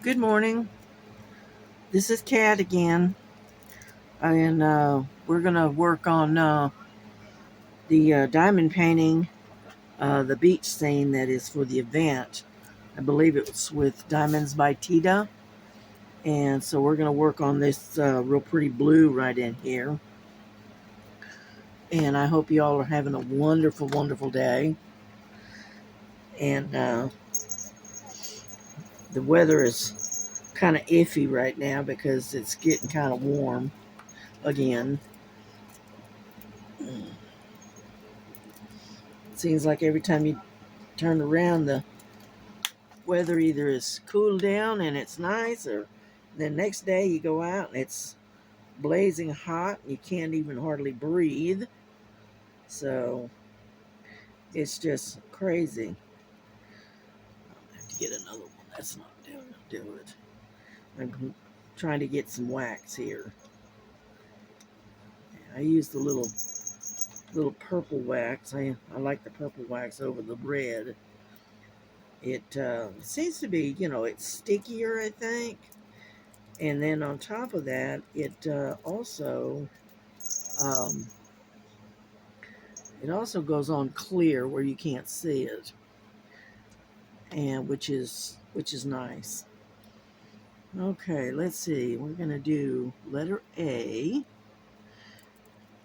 Good morning. This is Kat again, and we're gonna work on the diamond painting, the beach scene that is for the event. I believe it was with Diamonds by Tita, and so we're gonna work on this real pretty blue right in here. And I hope you all are having a wonderful, wonderful day. And the weather is kind of iffy right now because it's getting kind of warm again. It seems like every time you turn around, the weather either is cooled down and it's nice, or the next day you go out and it's blazing hot and you can't even hardly breathe. So it's just crazy. I have to get another one. That's not do it. I'm trying to get some wax here. I use the little purple wax. I like the purple wax over the red. It seems to be, it's stickier, I think. And then on top of that, um, it also goes on clear where you can't see it, and which is nice. Okay, let's see. We're gonna do letter A,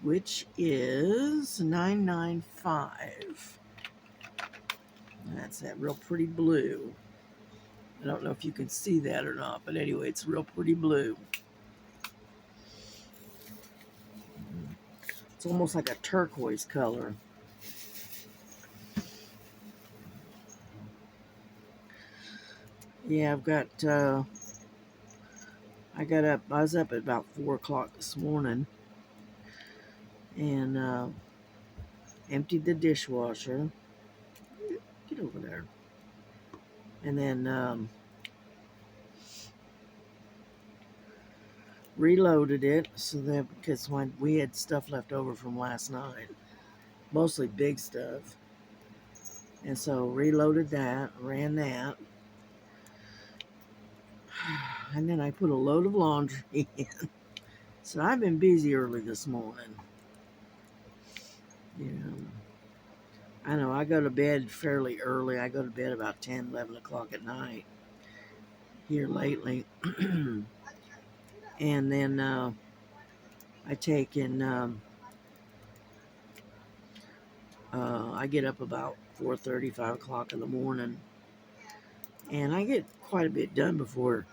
which is 995. That's that real pretty blue. I don't know if you can see that or not, but anyway, it's real pretty blue. It's almost like a turquoise color. Yeah, I was up at about 4 o'clock this morning and emptied the dishwasher. Get over there. And then reloaded it so that because when we had stuff left over from last night, mostly big stuff, and so reloaded that, ran that, and then I put a load of laundry in. So I've been busy early this morning. Yeah, I know I go to bed fairly early. I go to bed about 10, 11 o'clock at night here lately. And then I take and I get up about 4:30, 5 o'clock in the morning, and I get quite a bit done before,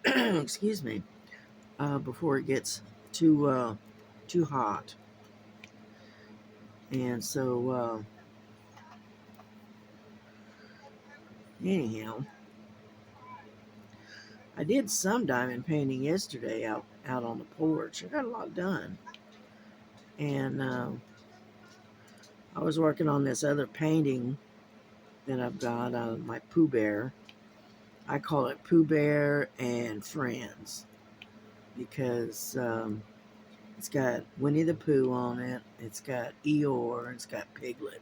excuse me, before it gets too hot. And so anyhow, I did some diamond painting yesterday out on the porch. I got a lot done, and I was working on this other painting that I've got, my Pooh Bear. I call it Pooh Bear and Friends because it's got Winnie the Pooh on it. It's got Eeyore. It's got Piglet.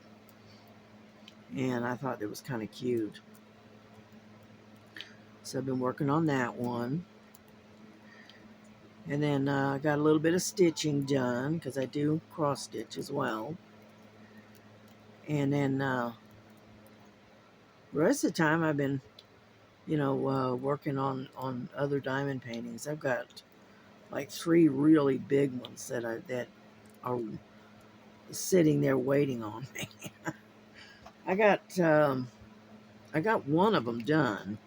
And I thought it was kind of cute. So I've been working on that one. And then I got a little bit of stitching done because I do cross stitch as well. And then the rest of the time I've been, working on other diamond paintings. I've got like three really big ones that are sitting there waiting on me. I got I got one of them done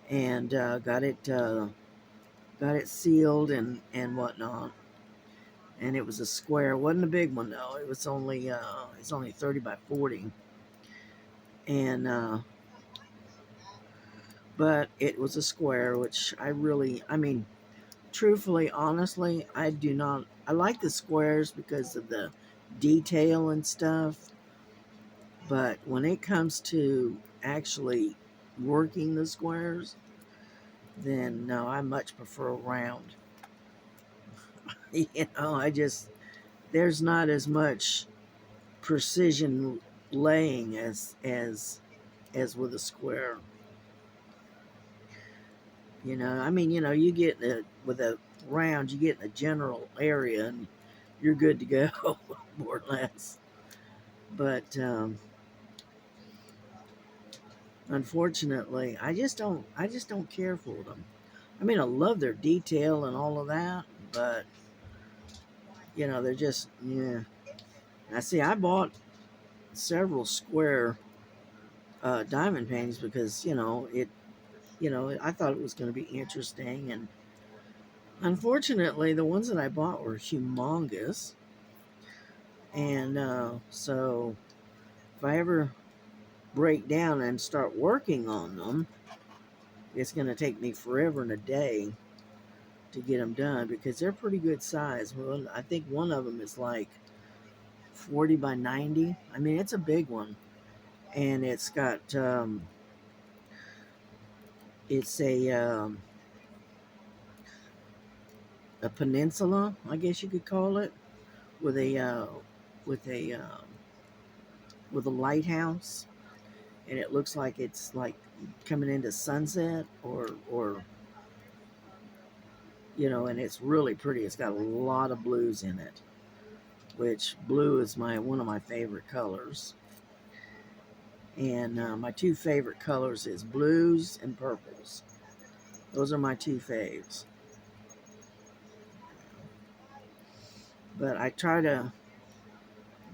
and got it sealed and whatnot. And it was a square. It wasn't a big one though. It's only 30 by 40. And but it was a square, which I mean, truthfully, honestly, I like the squares because of the detail and stuff. But when it comes to actually working the squares, then no, I much prefer round. I just there's not as much precision laying as with a square. You know, I mean, you know, you get with a round, you get in a general area and you're good to go, more or less. But unfortunately, I just don't care for them. I mean, I love their detail and all of that, but you know, they're just, yeah. I see. I bought several square diamond paintings because you know, I thought it was going to be interesting, and unfortunately, the ones that I bought were humongous, and so if I ever break down and start working on them, it's going to take me forever and a day to get them done because they're pretty good size. Well, I think one of them is like 40 by 90. I mean, it's a big one, and it's got it's a peninsula, I guess you could call it, with a with a with a lighthouse, and it looks like it's like coming into sunset or you know, and it's really pretty. It's got a lot of blues in it, which blue is my one of my favorite colors. And my two favorite colors is blues and purples. Those are my two faves. But I try to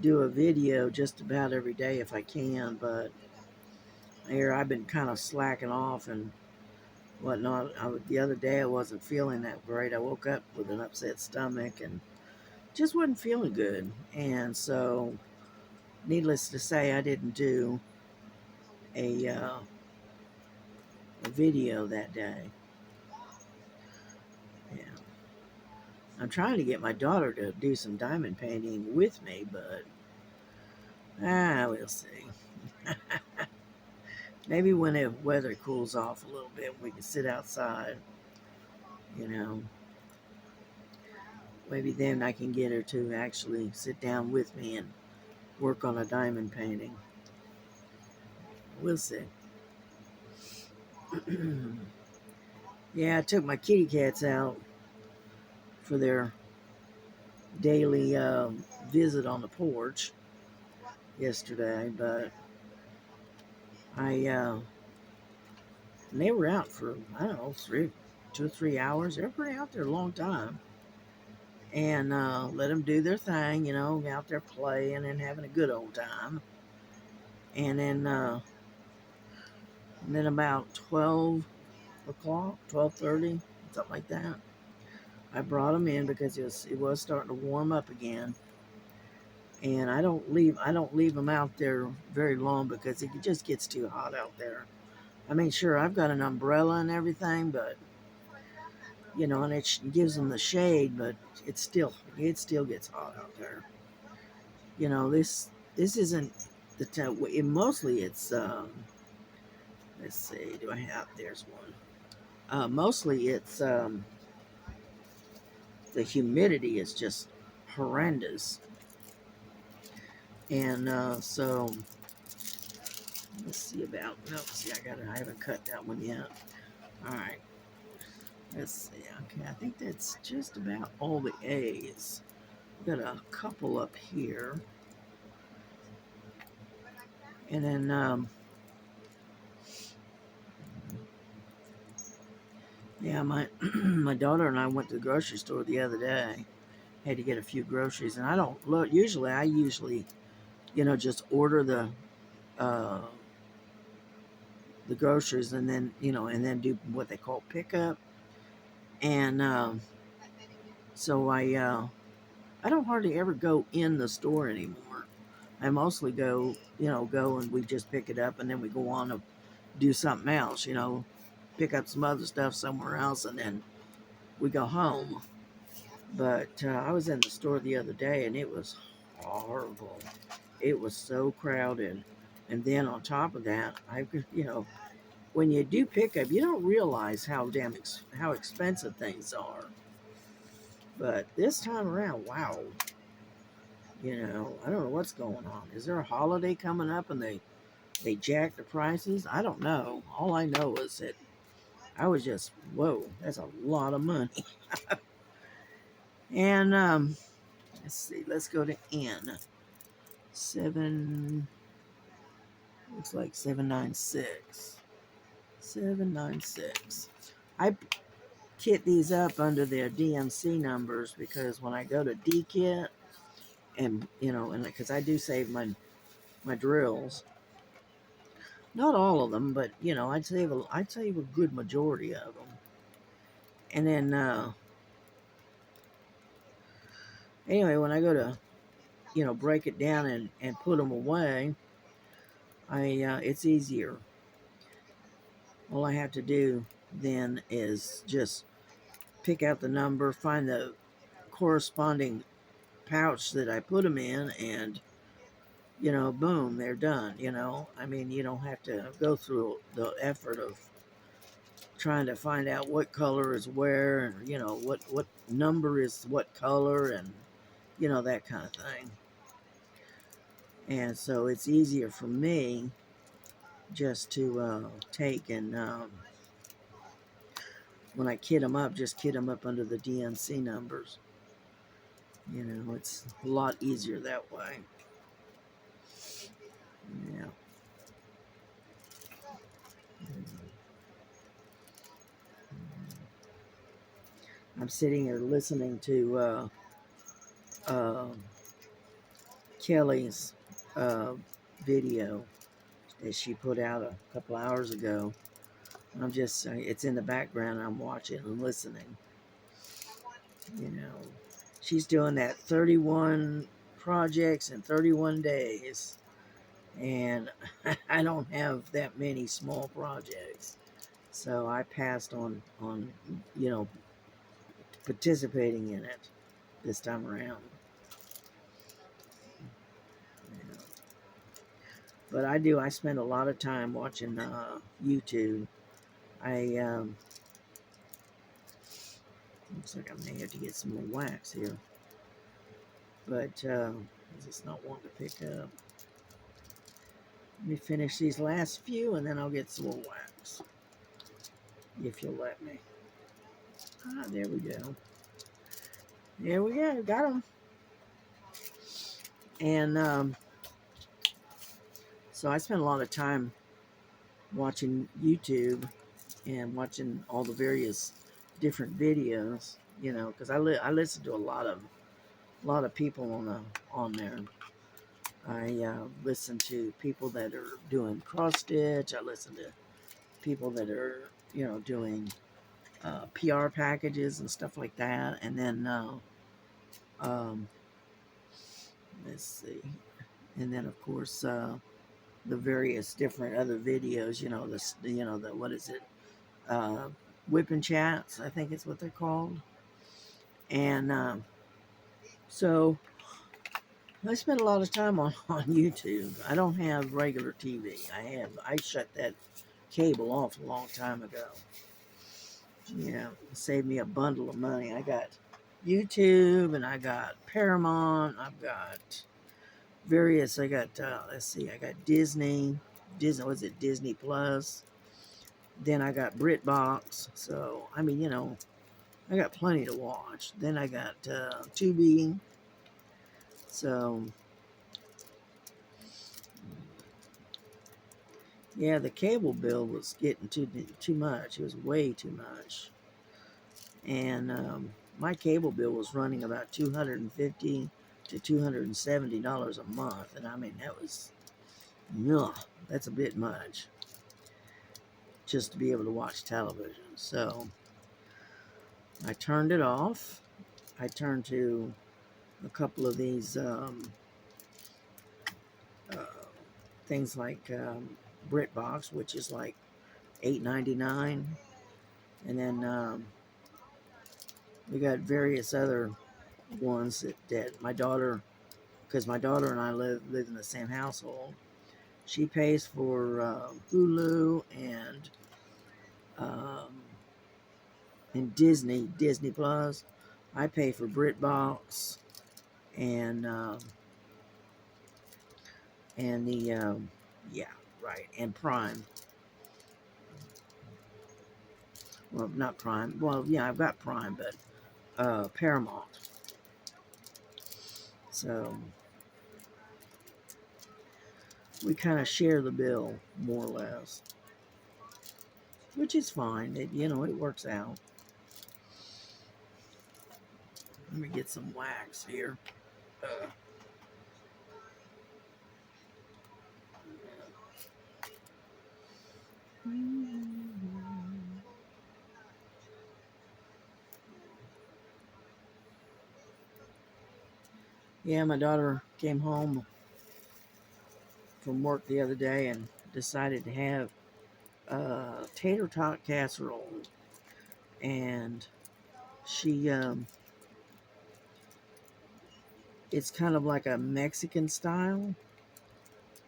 do a video just about every day if I can. But here I've been kind of slacking off and whatnot. The other day I wasn't feeling that great. I woke up with an upset stomach and just wasn't feeling good. And so, needless to say, I didn't do a, uh, a video that day. Yeah. I'm trying to get my daughter to do some diamond painting with me, but we'll see. Maybe when the weather cools off a little bit, we can sit outside. You know, maybe then I can get her to actually sit down with me and work on a diamond painting. We'll see. Yeah, I took my kitty cats out for their daily visit on the porch yesterday, but I they were out for I don't know 2 or 3 hours. They were pretty out there a long time, and let them do their thing, you know, out there playing and having a good old time. And then about 12 o'clock, 12:30, something like that. I brought them in because it was starting to warm up again, and I don't leave them out there very long because it just gets too hot out there. I mean, sure, I've got an umbrella and everything, but you know, and it gives them the shade, but it still gets hot out there. You know, this isn't the time. Mostly it's let's see, do I have? There's one. Mostly it's the humidity is just horrendous, and so let's see about. No, see, I haven't cut that one yet. All right, let's see. Okay, I think that's just about all the A's. Got a couple up here, and then yeah, my my daughter and I went to the grocery store the other day. Had to get a few groceries, and I don't look. I usually, you know, just order uh, the groceries, and then and then do what they call pickup. And so I don't hardly ever go in the store anymore. I mostly go and we just pick it up, and then we go on to do something else. You know, pick up some other stuff somewhere else, and then we go home. But I was in the store the other day, and it was horrible. It was so crowded. And then on top of that, when you do pickup, you don't realize how expensive things are. But this time around, wow, I don't know what's going on. Is there a holiday coming up and they jack the prices? I don't know. All I know is that I was just, whoa, that's a lot of money. And let's see, let's go to N. 7, looks like 796. 796. I kit these up under their DMC numbers because when I go to DKit, and and because I do save my drills, not all of them, but I'd save a good majority of them. And then anyway, when I go to break it down and put them away, it's easier. All I have to do then is just pick out the number, find the corresponding pouch that I put them in, and boom, they're done. I mean, you don't have to go through the effort of trying to find out what color is where, and what number is what color, and that kind of thing. And so it's easier for me just to take and when I kit them up, just kit them up under the DNC numbers. It's a lot easier that way. Yeah. I'm sitting here listening to uh, Kelly's uh, video that she put out a couple hours ago. It's in the background. I'm watching and listening. She's doing that 31 projects in 31 days. And I don't have that many small projects. So I passed on participating in it this time around. Yeah. But I spend a lot of time watching YouTube. I looks like I may have to get some more wax here, but it's not wanting to pick up. Let me finish these last few, and then I'll get some more wax, if you'll let me. There we go. There we go. Got them. And so I spend a lot of time watching YouTube and watching all the various different videos, because I listen to a lot of people on there. I listen to people that are doing cross stitch. I listen to people that are doing PR packages and stuff like that. And then um, let's see, and then of course the various different other videos. The what is it? Whipping chats, I think it's what they're called. And so I spend a lot of time on YouTube. I don't have regular TV. I shut that cable off a long time ago. Yeah, it saved me a bundle of money. I got YouTube and I got Paramount. I've got various. I got let's see. I got Disney. Was it Disney Plus? Then I got BritBox. So I mean, I got plenty to watch. Then I got Tubi. So yeah, the cable bill was getting too much. It was way too much, and my cable bill was running about $250 to $270 a month, and I mean yeah, that's a bit much just to be able to watch television. So I turned it off. I turned to a couple of these uh, things like BritBox, which is like $8.99, and then we got various other ones that my daughter, because my daughter and I live in the same household. She pays for Hulu um, and Disney Plus. I pay for BritBox and the yeah, right, and Prime. Well, not Prime. Well, yeah, I've got Prime, but Paramount. So we kind of share the bill, more or less, which is fine. It works out. Let me get some wax here. Uh, yeah, my daughter came home from work the other day and decided to have tater tot casserole, and she it's kind of like a Mexican style.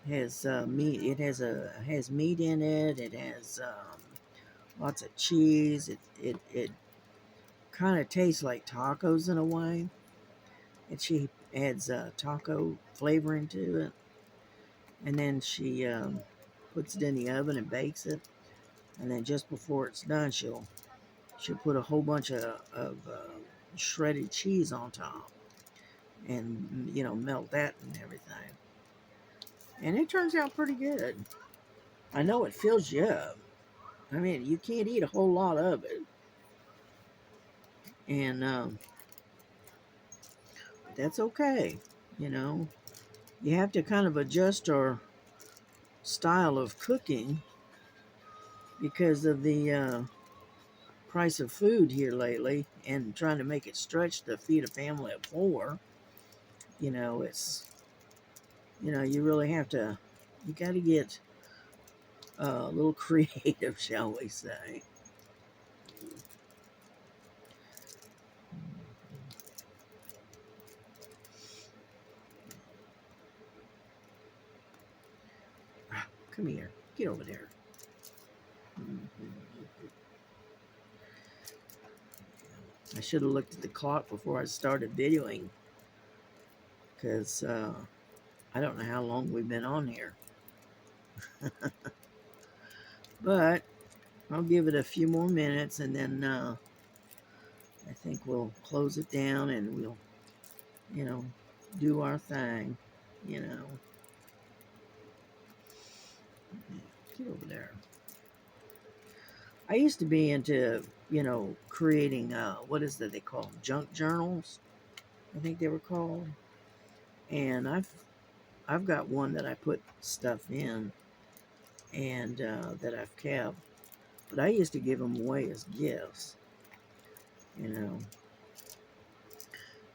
Has meat. It has meat in it. It has lots of cheese. It kind of tastes like tacos in a way, and she adds taco flavoring to it, and then she puts it in the oven and bakes it, and then just before it's done, she'll put a whole bunch of shredded cheese on top, and melt that and everything, and it turns out pretty good. I know it fills you up. I mean, you can't eat a whole lot of it, and that's okay. You know, you have to kind of adjust our style of cooking because of the price of food here lately, and trying to make it stretch to feed a family of four. It's you really have to. You got to get a little creative, shall we say? Come here, get over there. I should have looked at the clock before I started videoing, because I don't know how long we've been on here. But I'll give it a few more minutes, and then I think we'll close it down, and we'll, you know, do our thing. You know, get over there. I used to be into, creating what is that they call them? Junk journals, I think they were called. And I've got one that I put stuff in, and that I've kept. But I used to give them away as gifts, you know,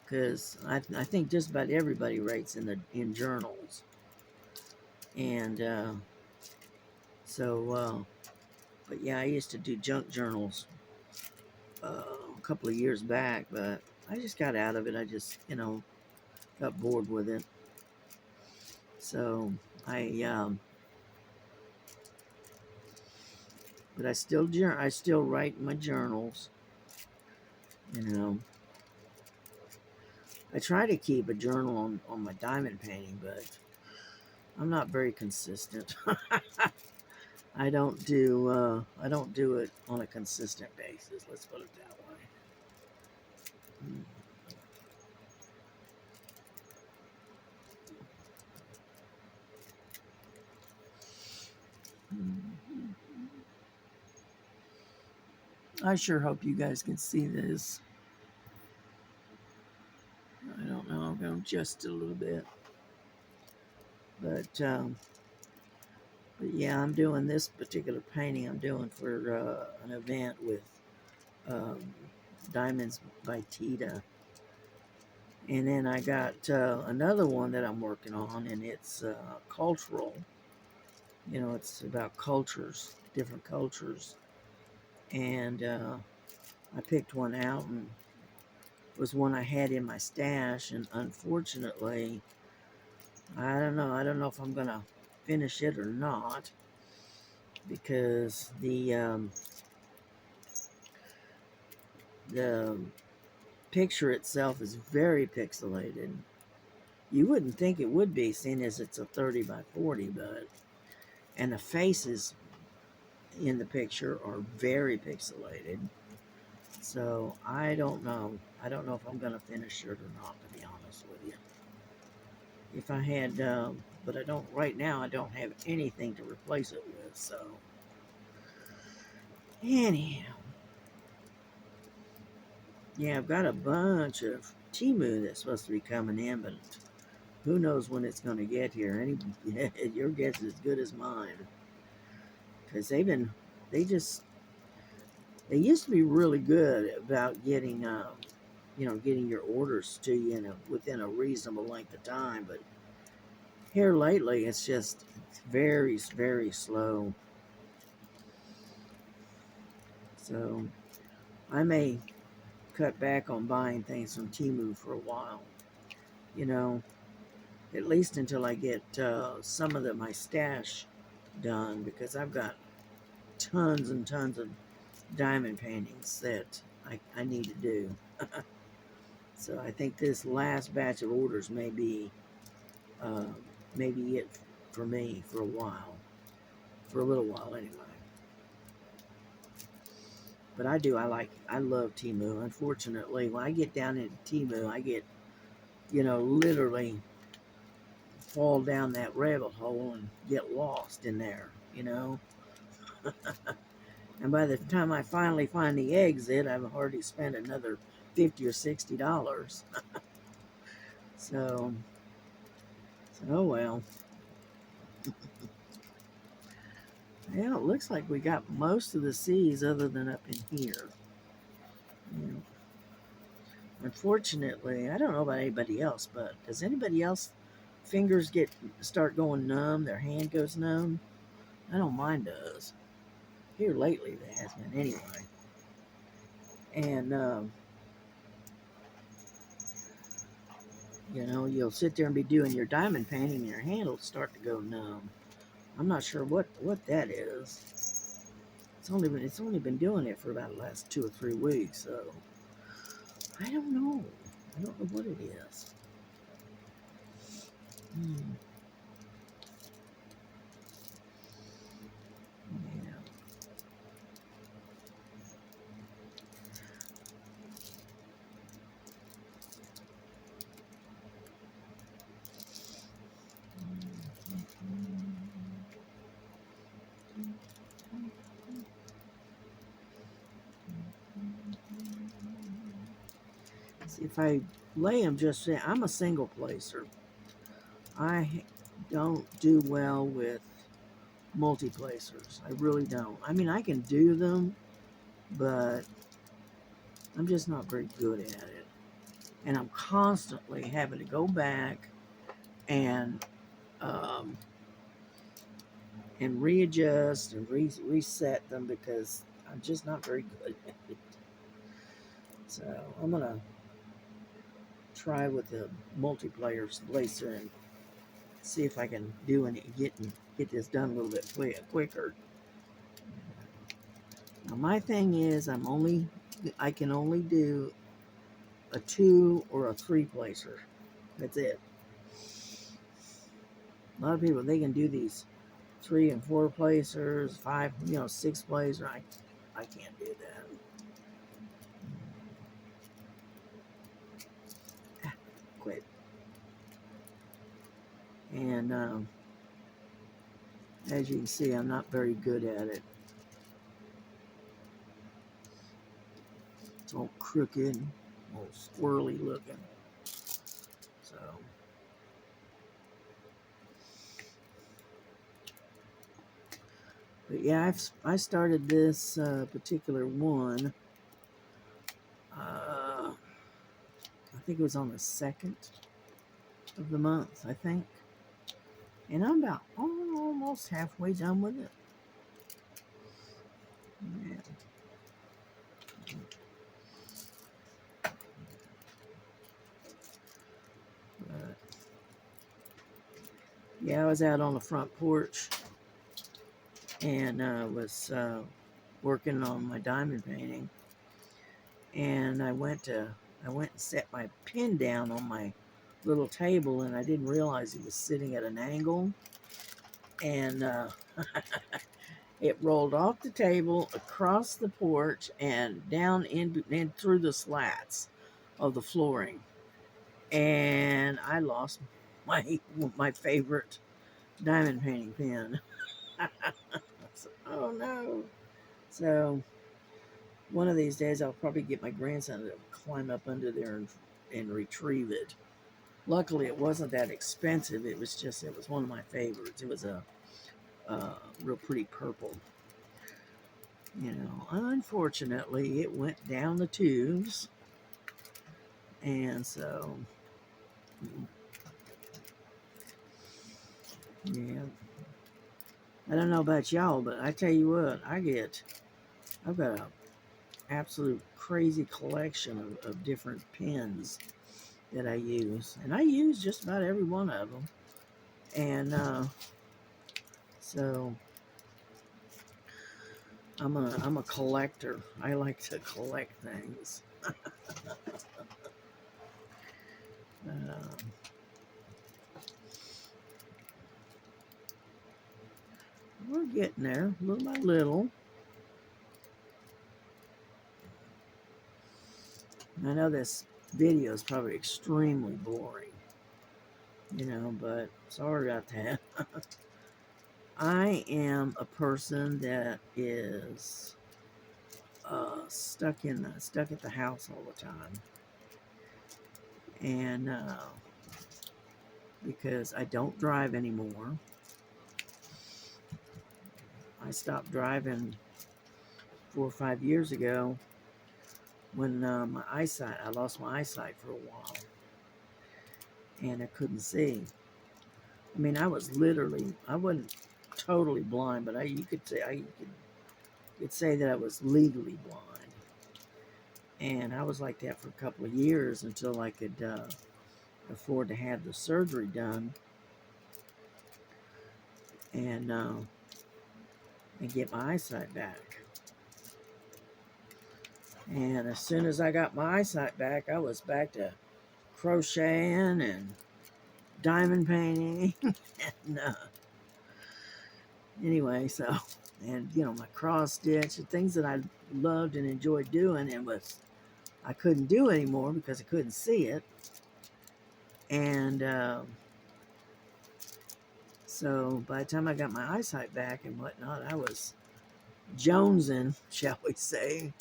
because I think just about everybody writes in journals, and but yeah, I used to do junk journals a couple of years back, but I just got out of it. I just got bored with it, so I but I still write my journals. You know, I try to keep a journal on my diamond painting, but I'm not very consistent. I don't do it on a consistent basis. Let's put it that way. I sure hope you guys can see this. I don't know. I'm going to adjust it a little bit, but yeah, I'm doing this particular painting. I'm doing for an event with um, Diamonds by Tita. And then I got another one that I'm working on, and it's cultural. It's about cultures, different cultures. And I picked one out, and it was one I had in my stash. And unfortunately, I don't know. I don't know if I'm going to finish it or not, because the picture itself is very pixelated. You wouldn't think it would be, seeing as it's a 30 by 40, but and the face in the picture are very pixelated. So I don't know. I don't know if I'm going to finish it or not, to be honest with you. If I had, but I don't, right now, I don't have anything to replace it with. So, anyhow, yeah, I've got a bunch of Timu that's supposed to be coming in, but who knows when it's going to get here. Your guess is as good as mine. Because they just, they used to be really good about getting, getting your orders to you within a reasonable length of time. But here lately, it's very, very slow. So I may cut back on buying things from Temu for a while. You know, at least until I get some of my stash done, because I've got tons and tons of diamond paintings that I need to do. So I think this last batch of orders uh, may be it for me for a while, for a little while anyway. But I love Temu. Unfortunately, when I get down into Temu, I get, literally fall down that rabbit hole and get lost in there. And by the time I finally find the exit, I've already spent another $50 or $60. So, oh well. Yeah, it looks like we got most of the seas other than up in here. Yeah. Unfortunately, I don't know about anybody else, but does anybody else fingers start going numb? Their hand goes numb? I know mine does. Here lately, it has been anyway. And you'll sit there and be doing your diamond painting, and your hand will start to go numb. I'm not sure what that is. It's only been doing it for about the last 2 or 3 weeks, so I don't know. I don't know what it is. Hmm. Yeah. See, if I lay them I'm a single placer. I don't do well with multi-placers. I really don't. I mean, I can do them, but I'm just not very good at it. And I'm constantly having to go back and um, readjust and reset them because I'm just not very good at it. So I'm gonna try with the multiplayer placer and see if I can get this done a little bit quicker. Now my thing is I can only do a 2 or a 3 placer. That's it. A lot of people, they can do these 3 and 4 placers, 5, 6 placer. I can't do that. Quit. And as you can see, I'm not very good at it. It's all crooked, all squirrely looking. So, but yeah, I started this particular one. I think it was on the 2nd of the month, I think. And I'm about almost halfway done with it. Yeah. But, yeah, I was out on the front porch and was working on my diamond painting. And I went and set my pen down on my little table, and I didn't realize it was sitting at an angle. And It rolled off the table, across the porch, and down in through the slats of the flooring. And I lost my favorite diamond painting pen. So, oh no. So one of these days I'll probably get my grandson to climb up under there and retrieve it. Luckily it wasn't that expensive. It was one of my favorites. It was a real pretty purple. You know, unfortunately it went down the tubes, and so yeah. I don't know about y'all, but I tell you what, I've got a absolute crazy collection of different pens that I use, and I use just about every one of them. And so I'm a collector. I like to collect things. Um, we're getting there, little by little. I know this video is probably extremely boring, you know, but sorry about that. I am a person that is stuck at the house all the time, and because I don't drive anymore. I stopped driving 4 or 5 years ago when I lost my eyesight for a while, and I couldn't see. I mean, I wasn't totally blind, but you could say that I was legally blind. And I was like that for a couple of years until I could afford to have the surgery done and get my eyesight back. And as soon as I got my eyesight back, I was back to crocheting and diamond painting. And anyway, so, and you know, my cross stitch and things that I loved and enjoyed doing, and I couldn't do anymore because I couldn't see it. And so by the time I got my eyesight back and whatnot, I was jonesing, shall we say,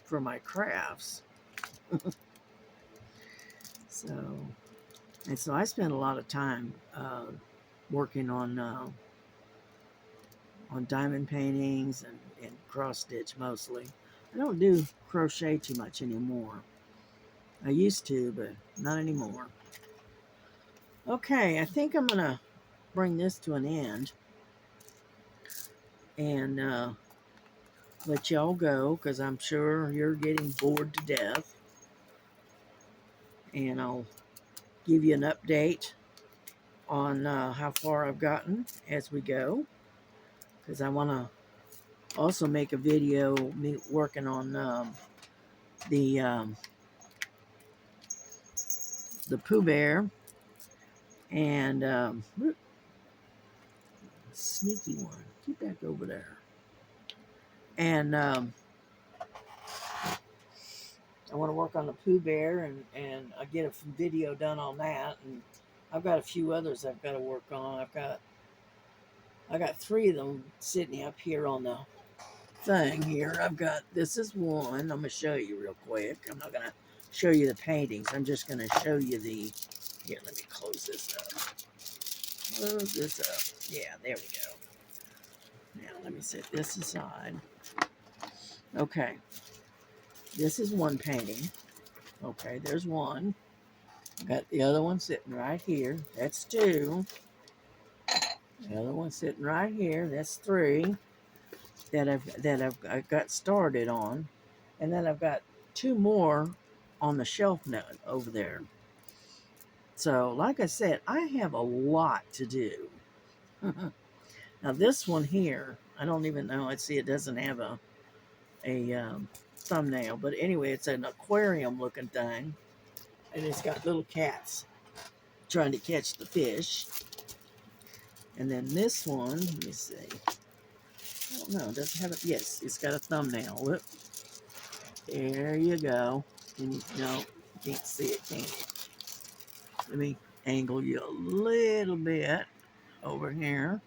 for my crafts. So, and so I spent a lot of time working on diamond paintings and cross stitch mostly. I don't do crochet too much anymore. I used to, but not anymore. Okay, I think I'm gonna bring this to an end and let y'all go because I'm sure you're getting bored to death. And I'll give you an update on how far I've gotten as we go, because I want to also make a video me working on the Pooh Bear and sneaky one. Get back over there. And I want to work on the Pooh Bear and I get a video done on that. And I've got a few others I've got to work on. I got 3 of them sitting up here on the thing here. This is one. I'm going to show you real quick. I'm not going to show you the paintings. I'm just going to show you here, let me close this up. Close this up. Yeah, there we go. Now, let me set this aside. Okay. This is one painting. Okay, there's one. Got the other one sitting right here. That's 2. The other one sitting right here. That's 3 that I've got started on. And then I've got 2 more on the shelf now over there. So, like I said, I have a lot to do. Now, this one here, I don't even know. Let's see, it doesn't have a thumbnail. But anyway, it's an aquarium looking thing. And it's got little cats trying to catch the fish. And then this one, let me see. I don't know. Does it have a, yes, it's got a thumbnail. Whoop. There you go. And no, you can't see it, can you? Let me angle you a little bit over here.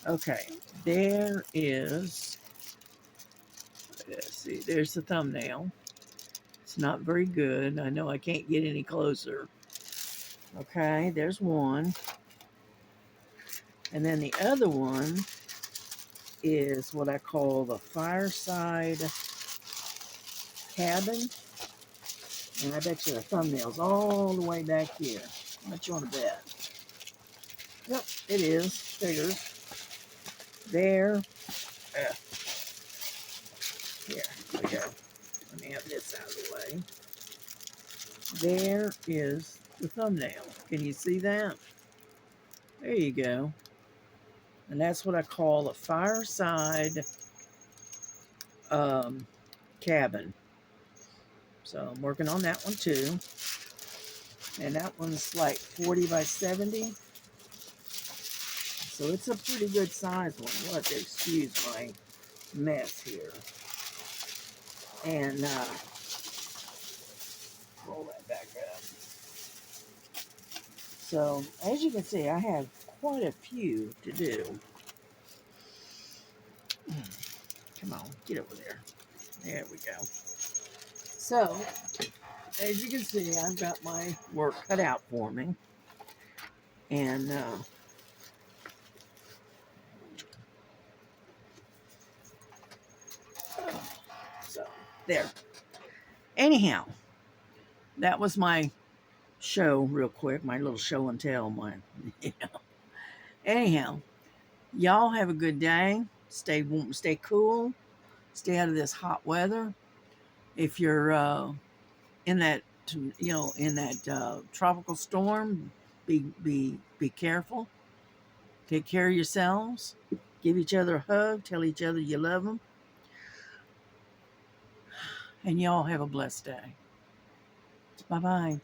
Okay, there is, let's see, there's the thumbnail. It's not very good. I know I can't get any closer. Okay, there's one. And then the other one is what I call the fireside cabin. And I bet you the thumbnail's all the way back here. How much you want to bet? Yep, it is. Figures. There. Here we go. Let me have this out of the way. There is the thumbnail. Can you see that? There you go. And that's what I call a fireside cabin. So I'm working on that one too. And that one's like 40 by 70. So it's a pretty good size one. You'll have to excuse my mess here. And roll that back up. So as you can see, I have quite a few to do. Come on, get over there. There we go. So as you can see, I've got my work cut out for me. And so there. Anyhow, that was my show real quick, my little show and tell. Anyhow, y'all have a good day. Stay warm, stay cool, stay out of this hot weather. If you're in that, in that tropical storm, be careful. Take care of yourselves. Give each other a hug. Tell each other you love them. And y'all have a blessed day. Bye bye.